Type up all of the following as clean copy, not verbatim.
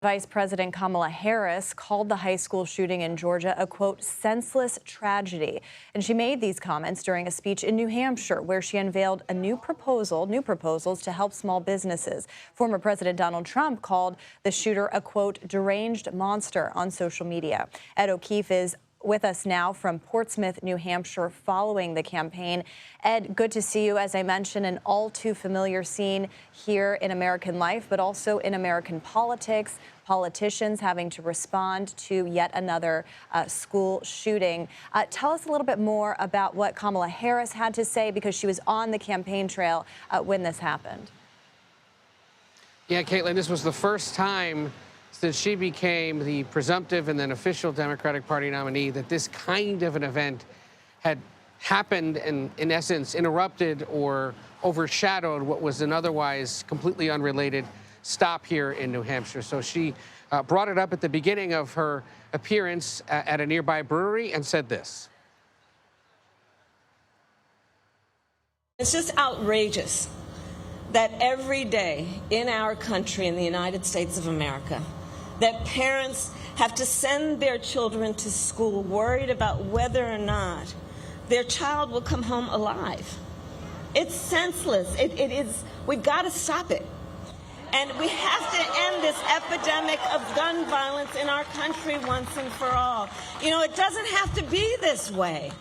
Vice President Kamala Harris called the high school shooting in Georgia a, quote, senseless tragedy. And she made these comments during a speech in New Hampshire, where she unveiled a new proposals to help small businesses. Former President Donald Trump called the shooter a, quote, deranged monster on social media. Ed O'Keefe is with us now from Portsmouth, New Hampshire, following the campaign. Ed, good to see you. As I mentioned, an all too familiar scene here in American life, but also in American politics. Politicians having to respond to yet another school shooting. Tell us a little bit more about what Kamala Harris had to say, because she was on the campaign trail when this happened. Yeah, Caitlin, this was the first time since she became the presumptive and then official Democratic Party nominee that this kind of an event had happened and, in essence, interrupted or overshadowed what was an otherwise completely unrelated stop here in New Hampshire. So she brought it up at the beginning of her appearance at a nearby brewery and said this. It's just outrageous that every day in our country, in the United States of America, that parents have to send their children to school worried about whether or not their child will come home alive. It's senseless. It is. We've got to stop it. And we have to end this epidemic of gun violence in our country once and for all. You know, it doesn't have to be this way.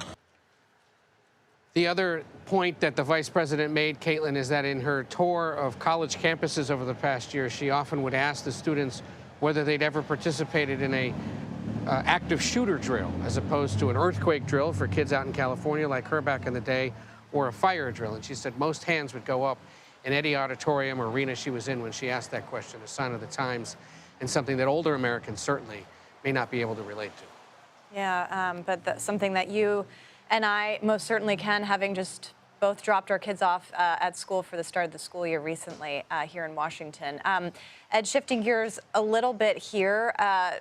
The other point that the vice president made, Caitlin, is that in her tour of college campuses over the past year, she often would ask the students whether they'd ever participated in a active shooter drill, as opposed to an earthquake drill for kids out in California like her back in the day, or a fire drill. And she said most hands would go up in any auditorium or arena she was in when she asked that question, a sign of the times, and something that older Americans certainly may not be able to relate to. Yeah, but that's something that you and I most certainly can, having just both dropped our kids off at school for the start of the school year recently here in Washington. Ed, shifting gears a little bit here,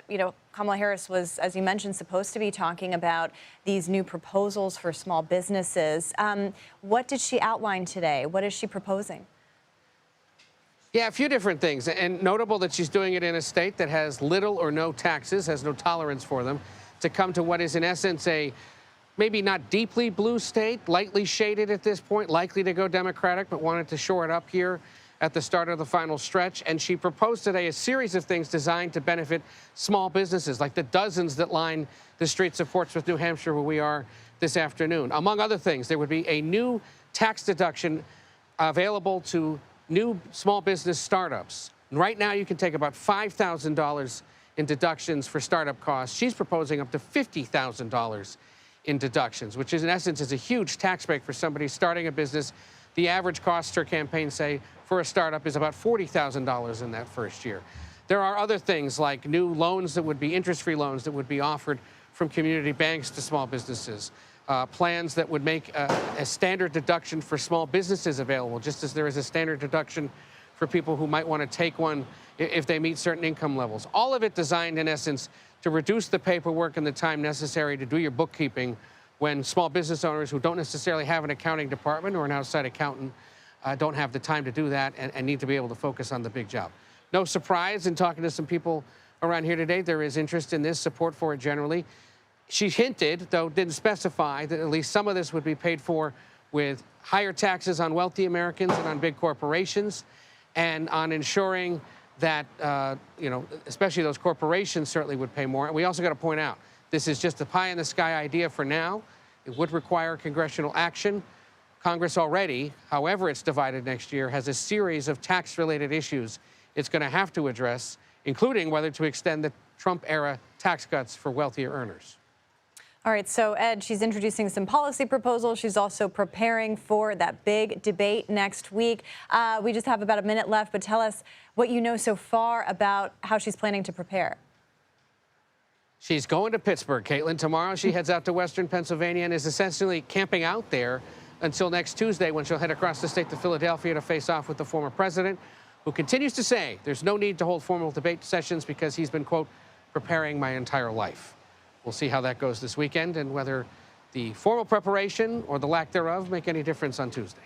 you know, Kamala Harris was, as you mentioned, supposed to be talking about these new proposals for small businesses. What did she outline today? What is she proposing? Yeah, a few different things, and notable that she's doing it in a state that has little or no taxes, has no tolerance for them, to come to what is in essence a maybe not deeply blue state, lightly shaded at this point, likely to go Democratic, but wanted to shore it up here at the start of the final stretch. And she proposed today a series of things designed to benefit small businesses, like the dozens that line the streets of Portsmouth, New Hampshire, where we are this afternoon. Among other things, there would be a new tax deduction available to new small business startups. Right now, you can take about $5,000 in deductions for startup costs. She's proposing up to $50,000 in deductions, which is in essence is a huge tax break for somebody starting a business. The average cost, her campaign say, for a startup is about $40,000 in that first year. There are other things like new loans that would be interest-free loans that would be offered from community banks to small businesses, plans that would make a standard deduction for small businesses available, just as there is a standard deduction for people who might want to take one if they meet certain income levels. All of it designed, in essence, to reduce the paperwork and the time necessary to do your bookkeeping when small business owners who don't necessarily have an accounting department or an outside accountant don't have the time to do that and need to be able to focus on the big job. No surprise in talking to some people around here today, there is interest in this, support for it generally. She hinted, though didn't specify, that at least some of this would be paid for with higher taxes on wealthy Americans and on big corporations, and on ensuring that, you know, especially those corporations certainly would pay more. And we also got to point out, this is just a pie-in-the-sky idea for now. It would require congressional action. Congress already, however it's divided next year, has a series of tax-related issues it's going to have to address, including whether to extend the Trump-era tax cuts for wealthier earners. All right, so Ed, she's introducing some policy proposals. She's also preparing for that big debate next week. We just have about a minute left, but tell us what you know so far about how she's planning to prepare. She's going to Pittsburgh, Caitlin. Tomorrow she heads out to Western Pennsylvania and is essentially camping out there until next Tuesday, when she'll head across the state to Philadelphia to face off with the former president, who continues to say there's no need to hold formal debate sessions because he's been, quote, preparing my entire life. We'll see how that goes this weekend and whether the formal preparation or the lack thereof make any difference on Tuesday.